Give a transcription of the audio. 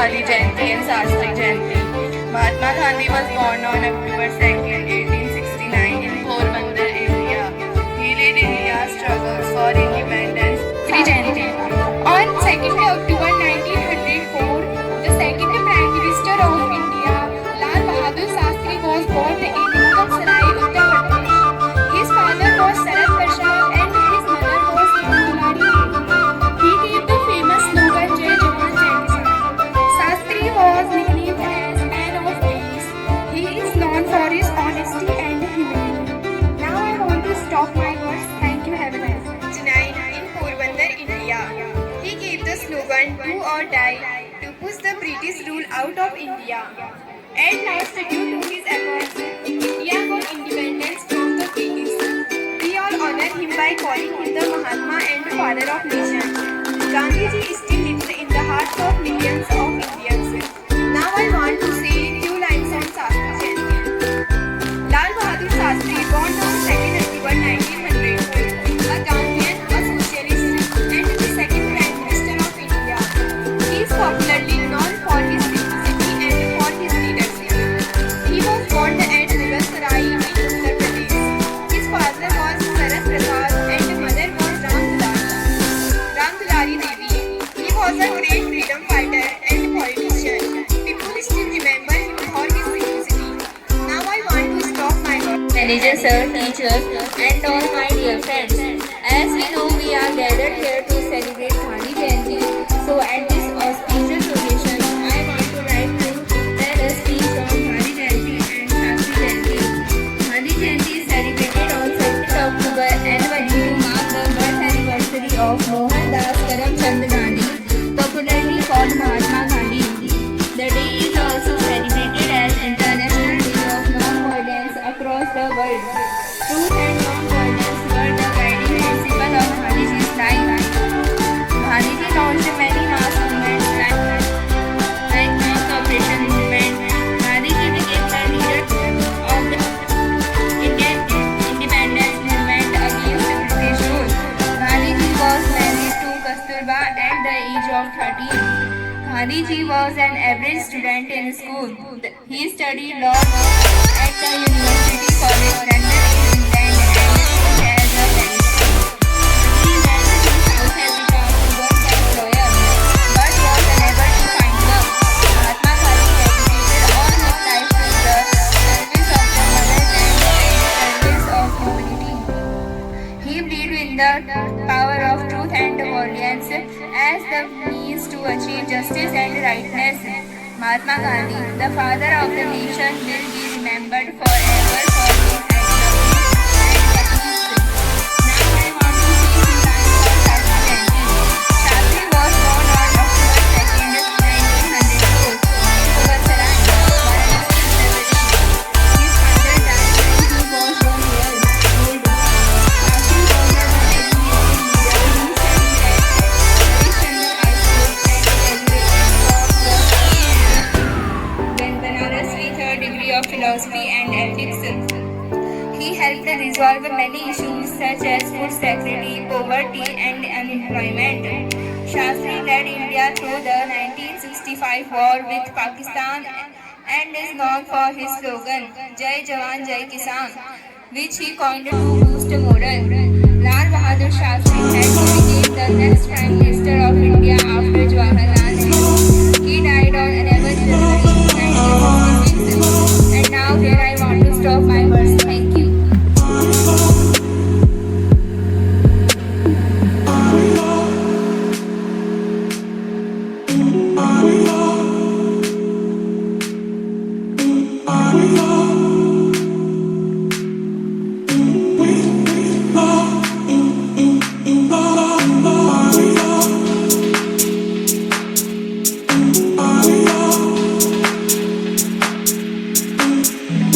Gandhi Jayanti and Shastri Jayanti. Mahatma Gandhi was born on October 2nd, 1869 in Porbandar, India. He led India's struggle for independence. Shastri Jayanti. On 2nd October 1904, the second Prime Minister of India, Lal Bahadur Shastri, was born in Mughalsarai, Uttar Pradesh. His father was Sarat Prasad and his mother was Ramdulari Devi. He gave the famous slogan Jai Jawan Jai Kisan. Shastri was nicknamed as Man of Peace. He is known for his honesty and humility. Now I want to stop my words. Thank you. Have a nice day. Tonight in Porbandar, India, he gave the slogan "Do or Die" to push the British rule out of India. And last, due to his efforts, India got independence from the British. We all honor him by calling him the Mahatma and Father of Nation. Gandhiji still lives in the hearts of millions of Indians. Now I want to say few lines on Shastri Jayanti. Lal Bahadur Shastri, born on 2nd October 1900, a Gandhian, a socialist, and the second Prime Minister of India. He is popularly known for his simplicity and for his leadership. He was born at Mughalsarai in Uttar Pradesh. His father was Sarat Prasad and mother was Ramdulari Devi. He was a great freedom fighter and politician. People still remember him for his simplicity. Now I want to stop my work. Manager sir, teachers, and all my dear friends. As we know, we are gathered here to celebrate Gandhi Jayanti. So at this auspicious occasion, I want to write to tell a speech on Gandhi Jayanti and Shastri Jayanti. Gandhi Jayanti is celebrated on 2nd October annually to mark the birth anniversary of Mohandas Karamchand Gandhi, popularly called Mahatma Gandhi. The day is also celebrated as International Day of Non-Violence across the world. Truth and non-violence were the guiding principle of Gandhiji's life. Gandhiji launched many mass movements like non-cooperation movement. Gandhiji became the leader of the Indian independence movement against British rule. Gandhiji was married to Kasturba at the age of 13. Gandhiji was an average student in school. He studied law at the University College London in England and worked as a barrister. He went to South Africa to work as a lawyer, but was unable to find work. Mahatma Gandhi dedicated all his life to the service of the motherland and service of humanity. He believed in the power of truth and violence as the means to achieve justice and rightness. Mahatma Gandhi, the father of the nation, will be remembered forever for his ideology and ethics. Now I want to see few lines on Shastri Jayanti. Shastri was born on October 2nd, 1904 in Mughalsarai, Varanasi, Uttar Pradesh. His father died when he was 1 year old. Shastri was a very leader. He studied at Harishchandra High School and graduated from Banaras with a degree of philosophy and ethics. He helped resolve many issues such as food security, poverty, and unemployment. Shastri led India through the 1965 war with Pakistan and is known for his slogan Jai Jawan Jai Kisan, which he coined to boost morale. Lal Bahadur Shastri had to become the next Prime Minister of India after Jawaharlal Nehru. He died on 11 January 1966. And now here I want to stop my words. Thank you. We